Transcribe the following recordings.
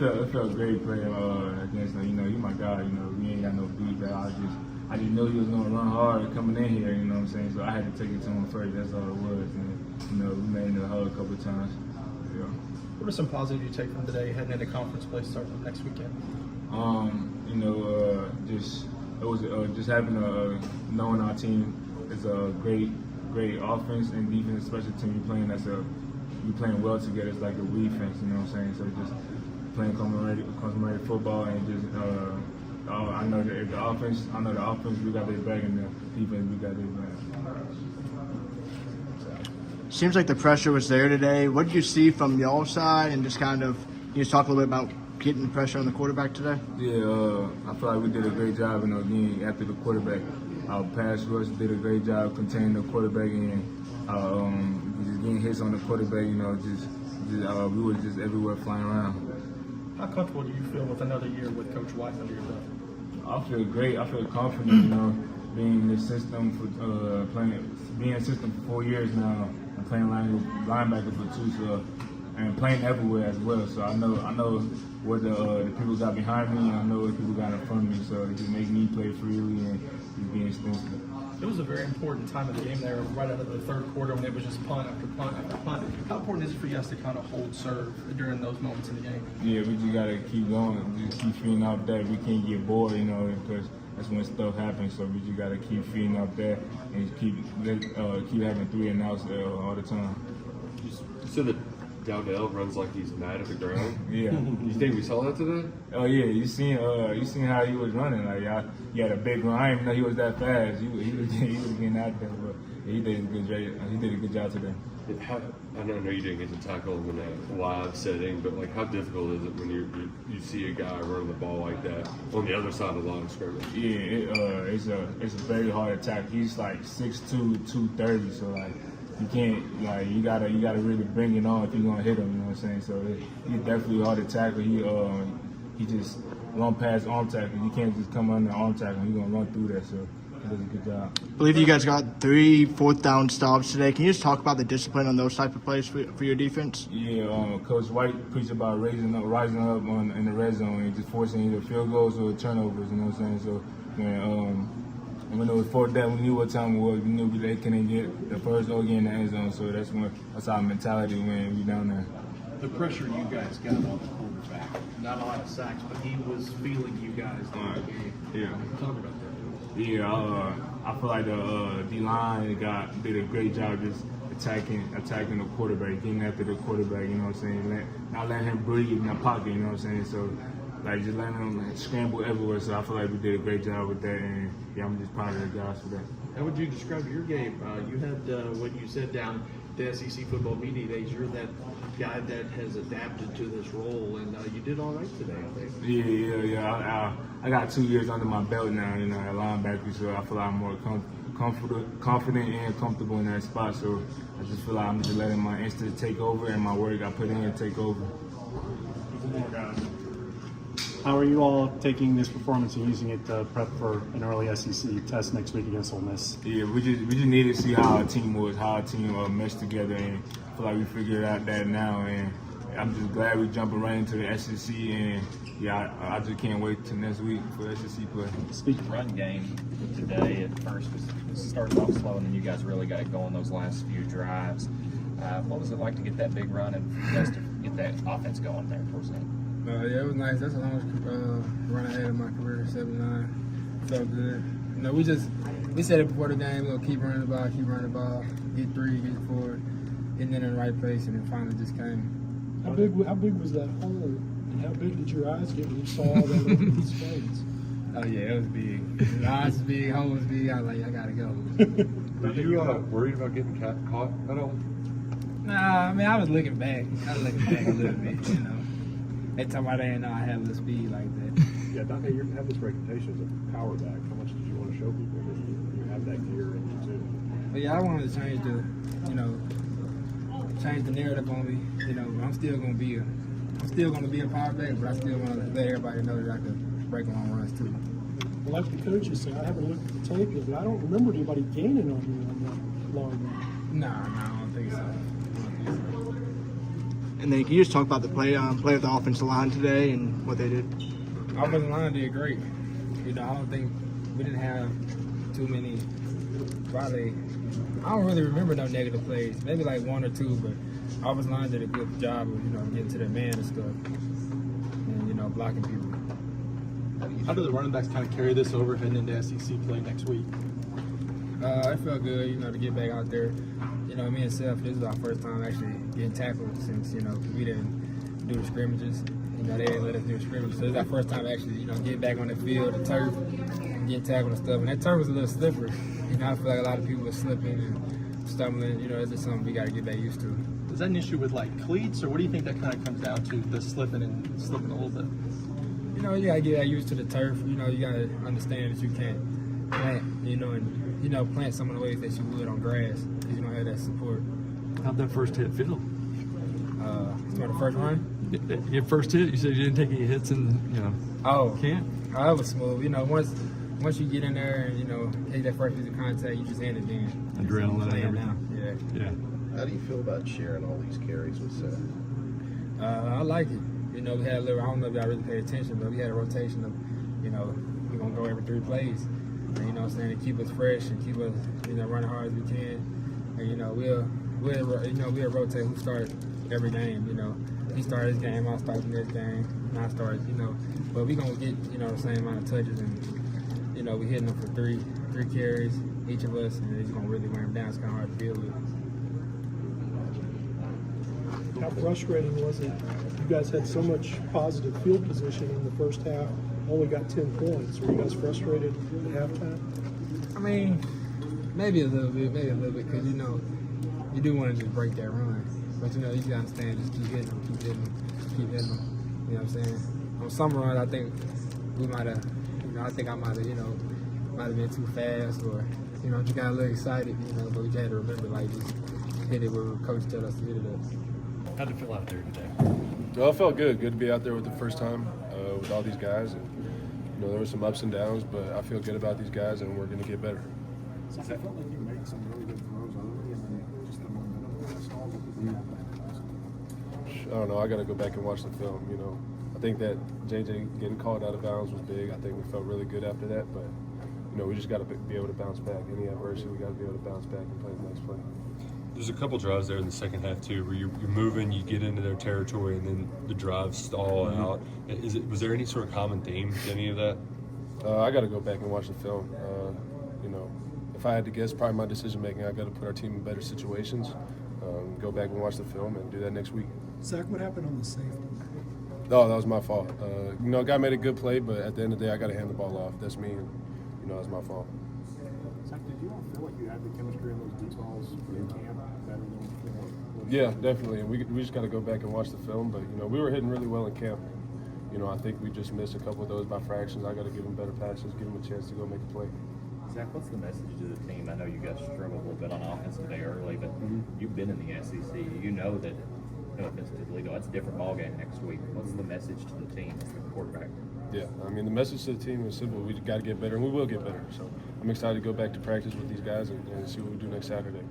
it felt great playing against him. You know, he's my guy. You know, we ain't got no beef. I just knew he was gonna run hard coming in here. You know what I'm saying? So I had to take it to him first. That's all it was. And you know, we made it a hug a couple of times. Yeah. What are some positives you take from today, heading into conference play starting next weekend? You know, just having knowing our team is a great offense and defense, special team. We playing well together. It's like a defense, you know what I'm saying? So just playing complementary football and just I know the offense, we got their back, and the defense, we got their back. Seems like the pressure was there today. What did you see from y'all side, and just kind of, you just talk a little bit about getting the pressure on the quarterback today? Yeah, I feel like we did a great job, again, after the quarterback. Our pass rush did a great job containing the quarterback and just getting hits on the quarterback. You know, we were just everywhere flying around. How comfortable do you feel with another year with Coach White under your belt? I feel great. I feel confident. You know, being in this system being in the system for 4 years now, and playing linebacker for 2, so, and playing everywhere as well. So I know what the people got behind me, and I know what people got in front of me. So it just makes me play freely and just be instinctive. It was a very important time of the game there, right out of the third quarter when it was just punt after punt after punt. How important is it for you guys to kind of hold serve during those moments in the game? Yeah, we just gotta keep going, just keep feeding off that. We can't get bored, you know, because that's when stuff happens. So we just gotta keep feeding off that and keep having 3 and outs all the time. You said that Dowdell runs like he's mad at the ground. Yeah. You think we saw that today? Oh yeah, you seen how he was running. Like he had a big run. I didn't even know he was that fast. He was getting out there, but he did a good job. He did a good job today. I know you didn't get to tackle him in a live setting, but like, how difficult is it when you see a guy running the ball like that on the other side of the line of scrimmage? Yeah, it's a very hard attack. He's like 6'2", 230, so like. You can't, like, you gotta really bring it on if you're gonna hit him, you know what I'm saying? So he's definitely hard to tackle. He just run past arm tackle. You can't just come under arm tackle. He's gonna run through that, so he does a good job. I believe you guys got 3 fourth-down stops today. Can you just talk about the discipline on those type of plays for your defense? Yeah, Coach White preached about rising up in the red zone and just forcing either field goals or turnovers, you know what I'm saying? So when it was 4th down, we knew what time it was. We knew they couldn't get the first or get in the end zone, so that's our mentality when we down there. The pressure you guys got on the quarterback, not a lot of sacks, but he was feeling you guys during the game. Yeah. Talk about that. Yeah, I feel like the D-line did a great job just attacking the quarterback, getting after the quarterback, you know what I'm saying? Not letting him breathe in the pocket, you know what I'm saying? So, like, just letting him scramble everywhere. So I feel like we did a great job with that, and yeah, I'm just proud of the guys for that. How would you describe your game? You had, when you said down the SEC football media days, you're that guy that has adapted to this role, and you did all right today, I think. Yeah. I got 2 years under my belt now, you know, at linebacker, so I feel like I'm more confident and comfortable in that spot. So I just feel like I'm just letting my instinct take over and my work I put in take over. How are you all taking this performance and using it to prep for an early SEC test next week against Ole Miss? Yeah, we just need to see how our team meshed together, and I feel like we figured out that now, and I'm just glad we're jumping right into the SEC, and yeah, I just can't wait till next week for SEC play. Speak run game today at first started off slow, and then you guys really got it going those last few drives. What was it like to get that big run and for you guys to get that offense going there towards the end? Yeah, it was nice. That's the longest run I had in my career, 7-9. Felt good. You know, we said it before the game, we're going to keep running the ball, get 3, get 4, getting in the right place, and then finally just came. How big was that hole, and how big did your eyes get when you saw all that over these fades? Oh, yeah, it was big. The eyes was big, hole was big. I was like, I got to go. Were you worried about getting caught at all? Nah, I mean, I was looking back. A little bit, you know. That time I didn't know I had the speed like that. Yeah, Dante, you have this reputation as a power back. How much did you want to show people that you have that gear in you too? But yeah, I wanted to change the narrative on me. You know, I'm still gonna be a power back, but I still want to let everybody know that I can break long runs too. Well, like the coaches said, I haven't looked at the tape yet, but I don't remember anybody gaining on you on that long run. Nah, I don't think so. And then can you just talk about the play of the offensive line today and what they did? Offensive line did great. You know, I don't think we didn't have too many. Probably, I don't really remember no negative plays. Maybe like one or two, but offensive line did a good job of getting to their man and stuff, and blocking people. How do the running backs kind of carry this over heading into SEC play next week? It felt good, to get back out there. Me and Seth, this is our first time actually getting tackled since, we didn't do the scrimmages. They didn't let us do the scrimmages. So it's our first time actually, getting back on the field, the turf, and getting tackled and stuff. And that turf was a little slippery. I feel like a lot of people were slipping and stumbling. It's just something we got to get back used to. Is that an issue with like cleats, or what do you think that kind of comes down to, the slipping a little bit? You got to get used to the turf. You got to understand that you can't plant, and, plant some of the ways that you would on grass because you don't have that support. How'd that first hit feel? The first run? Your first hit, you said you didn't take any hits in, camp? Oh, it was smooth. Once you get in there and, take that first piece of contact, you just end it then. Adrenaline and everything. Yeah. How do you feel about sharing all these carries with Seth? I like it. We had a little, I don't know if y'all really paid attention, but we had a rotation of, we're going to go every 3 plays. And, to keep us fresh and keep us, running hard as we can. And, we'll rotate who starts every game, He started his game, I'll start the next game, and I start, But we're going to get, the same amount of touches and, we hitting them for three carries, each of us, and it's going to really wear them down. It's kind of hard to deal with. How frustrating was it? You guys had so much positive field position in the first half, only got 10 points. Were you guys frustrated at halftime? I mean, maybe a little bit, because, you do want to just break that run. But, you got to understand, just keep hitting them. You know what I'm saying? On some run, I think we might have, I might have been too fast or, just got a little excited, but we just had to remember, just hit it where coach tell us to hit it at. How'd it feel out there today? Well, it felt good. Good to be out there with the first time with all these guys. And, there were some ups and downs, but I feel good about these guys, and we're going to get better. So I felt like you made some really good throws early, and then just the momentum was all I don't know. I got to go back and watch the film. I think that JJ getting called out of bounds was big. I think we felt really good after that, but we just got to be able to bounce back. Any adversity, we got to be able to bounce back and play the next play. There's a couple drives there in the second half too, where you're moving, you get into their territory, and then the drives stall out. Was there any sort of common theme to any of that? I got to go back and watch the film. If I had to guess, probably my decision making, I got to put our team in better situations. Go back and watch the film and do that next week. Zach, what happened on the safety? Oh, that was my fault. Guy made a good play, but at the end of the day, I got to hand the ball off. That's me, and that's my fault. Zach, did you all feel like you had the chemistry in those deep balls in camp better than before? Yeah, definitely. And we just got to go back and watch the film. But we were hitting really well in camp. I think we just missed a couple of those by fractions. I got to give them better passes, give them a chance to go make a play. Zach, what's the message to the team? I know you guys struggled a little bit on offense today early, but you've been in the SEC. You know that, no offense to Toledo, that's a different ballgame next week. What's the message to the team as the quarterback? Yeah, the message to the team is simple. We got to get better, and we will get better. So I'm excited to go back to practice with these guys and see what we do next Saturday.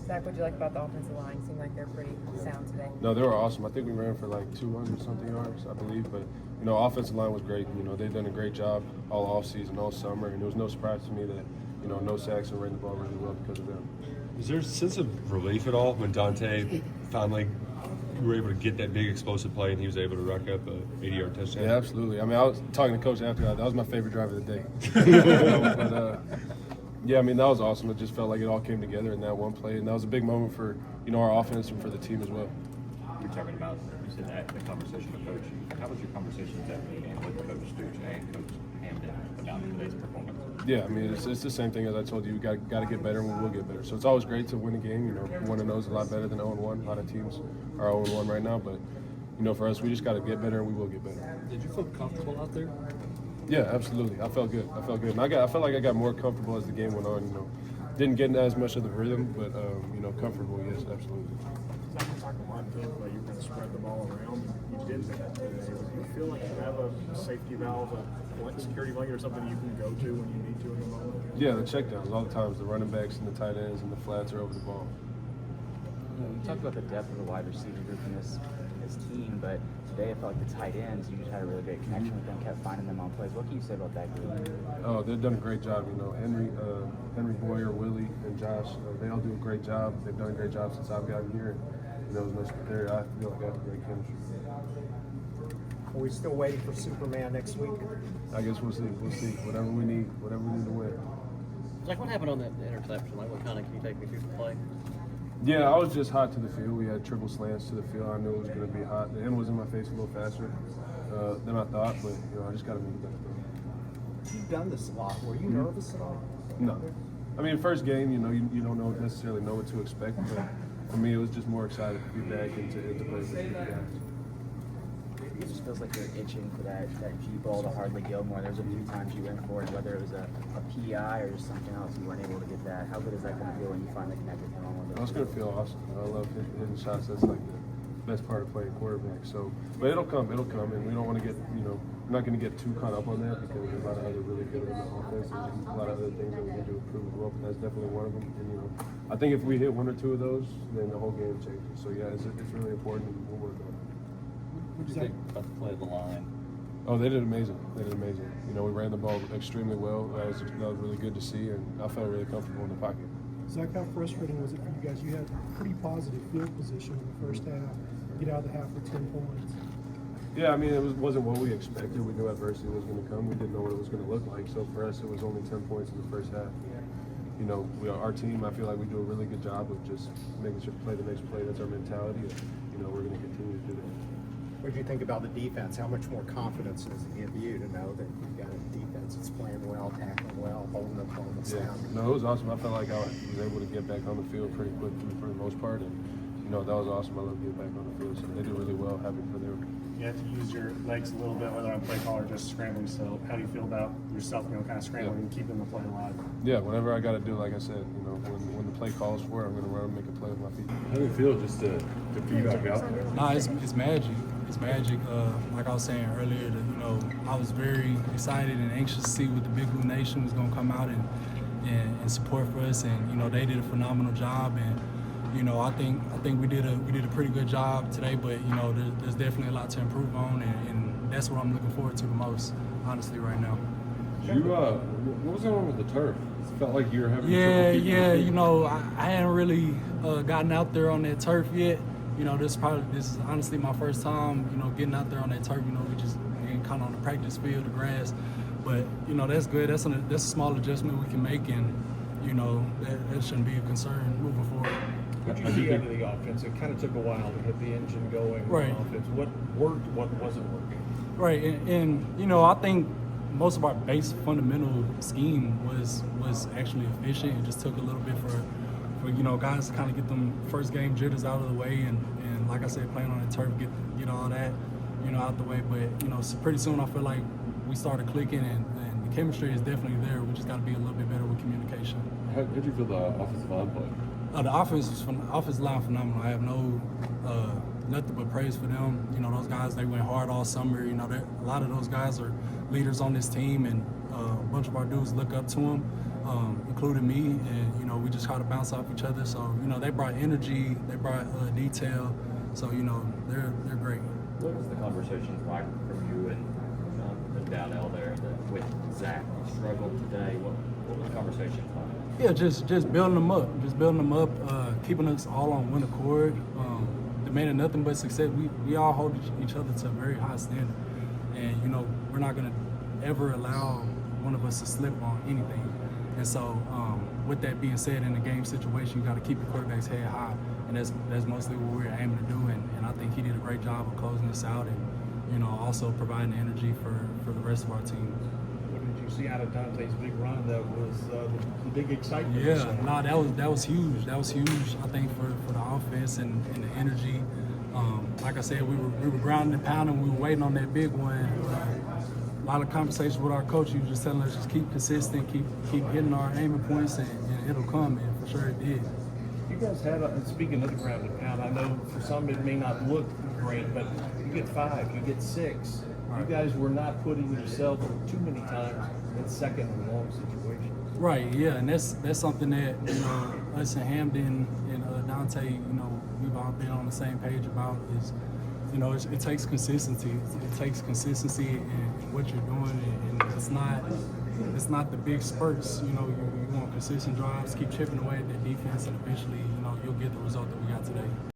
Zach, what do you like about the offensive line? Seemed like they're pretty sound today. No, they were awesome. I think we ran for like 200-something yards, I believe. But, offensive line was great. They've done a great job all offseason, all summer. And it was no surprise to me that, no sacks and ran the ball really well because of them. Was there a sense of relief at all when Dante finally you were able to get that big explosive play and he was able to rack up a 80-yard touchdown? Yeah, absolutely. I was talking to Coach after that. That was my favorite drive of the day. That was awesome. It just felt like it all came together in that one play. And that was a big moment for, our offense and for the team as well. You're talking about, you said that, the conversation with Coach. How was your conversations after the game with Coach Stooch and Coach Hamden about today's performance? Yeah, it's the same thing as I told you. We got to get better, and we will get better. So it's always great to win a game. 1-0 is a lot better than 0-1. A lot of teams are 0-1 right now, but for us, we just got to get better, and we will get better. Did you feel comfortable out there? Yeah, absolutely. I felt good. And I felt like I got more comfortable as the game went on. Didn't get as much of the rhythm, but comfortable. Yes, absolutely. Zach, we talked a lot in camp about you're going to spread the ball around. You did that today. Do you feel like you have a safety valve, a security blanket, or something you can go to when you need to in the moment? Yeah, the checkdowns all the times. The running backs and the tight ends and the flats are over the ball. You talked about the depth of the wide receiver group in this team, but today I felt like the tight ends, you just had a really great connection with them, kept finding them on plays. What can you say about that group? Oh, they've done a great job. Henry Boyer, Willie, and Josh, they all do a great job. They've done a great job since I've gotten here. And it was nice to there. I feel like I have a great chemistry. Are we still waiting for Superman next week? I guess we'll see. We'll see. Whatever we need to win. Like, what happened on that interception? Like, what kind of, can you take me through the play? Yeah, I was just hot to the field. We had triple slants to the field. I knew it was going to be hot. The end was in my face a little faster than I thought, but I just got to make the best of it. You've done this a lot. Were you nervous at all? No. I mean, first game, you don't necessarily know what to expect, but for me, it was just more excited to be back into play with the guys. It just feels like you're itching for that G ball to Hardly Gilmore. There's a few times you went for it, whether it was a PI or just something else, you weren't able to get that. How good is that going to feel when you finally connect with him on one of those? It's going to feel awesome. I love hitting shots. That's like the best part of playing quarterback. So, but it'll come, and we don't want to get, we're not going to get too caught up on that because there's a lot of other really good offenses and a lot of other things that we need to improve as well. But that's definitely one of them. And I think if we hit one or two of those, then the whole game changes. So yeah, it's really important, and we'll work on it. What do you think about the play of the line? Oh, they did amazing. We ran the ball extremely well. That was really good to see, and I felt really comfortable in the pocket. Zach, how frustrating was it for you guys? You had pretty positive field position in the first half. Get out of the half with 10 points. Yeah, I mean, it wasn't what we expected. We knew adversity was going to come. We didn't know what it was going to look like. So for us, it was only 10 points in the first half. Our team, I feel like we do a really good job of just making sure to play the next play. That's our mentality. And, we're going to continue to do that. What do you think about the defense? How much more confidence does it give you to know that you've got a defense that's playing well, tackling well, holding up on the sound? No, it was awesome. I felt like I was able to get back on the field pretty quickly for the most part. And, that was awesome. I love getting back on the field. So they did really well. Happy for them. You have to use your legs a little bit, whether on play call or just scrambling. So how do you feel about yourself, kind of scrambling and keeping the play alive? Yeah, whatever I got to do, like I said, when the play calls for it, I'm going to run and make a play with my feet. How do you feel just to be back out there? Nah, it's magic. It's magic. Like I was saying earlier, I was very excited and anxious to see what the Big Blue Nation was going to come out and support for us, and they did a phenomenal job. And I think we did a pretty good job today, but there's definitely a lot to improve on, and that's what I'm looking forward to the most, honestly, right now. What was going on with the turf? It felt like you were having trouble keeping I hadn't really gotten out there on that turf yet. This is honestly my first time, getting out there on that turf. We just kind of on the practice field, the grass, but that's good. That's a small adjustment we can make, and that shouldn't be a concern moving forward. What did you see out of the offense? It kind of took a while to get the engine going. Right. On offense. What worked? What wasn't working? Right, and I think most of our base fundamental scheme was actually efficient. It just took a little bit for guys to kind of get them first game jitters out of the way, and like I said, playing on the turf, get all that out the way. But so pretty soon I feel like we started clicking, and the chemistry is definitely there. We just got to be a little bit better with communication. How did you feel the offensive line play? The offensive line phenomenal. I have nothing but praise for them. Those guys, they went hard all summer. A lot of those guys are leaders on this team, and a bunch of our dudes look up to them, including me. And we just try to bounce off each other. So they brought energy, they brought detail. So they're great. What was the conversation like from you and Dowdell there with Zach? You struggled today. What was the conversation like? Yeah, just building them up, keeping us all on one accord, demanding nothing but success. We all hold each other to a very high standard, and we're not gonna ever allow one of us to slip on anything. And so, with that being said, in a game situation, you got to keep your quarterback's head high, and that's mostly what we're aiming to do. And I think he did a great job of closing us out, and also providing the energy for the rest of our team. You see out of Dante's big run that was the big excitement. Yeah, that was huge. That was huge. I think for the offense and the energy. Like I said, we were grounding and pounding. We were waiting on that big one. A lot of conversations with our coach. He was just telling us just keep consistent, keep hitting our aiming points, and it'll come. And for sure it did. You guys had speaking of the ground and pound. I know for some it may not look great, but you get 5, you get 6. You guys were not putting yourself too many times in second and long situations. Right, yeah, and that's something that us and Hamden and Dante, we've all been on the same page about is, it takes consistency. It takes consistency in what you're doing, and it's not the big spurts. You want consistent drives, keep chipping away at the defense, and eventually, you'll get the result that we got today.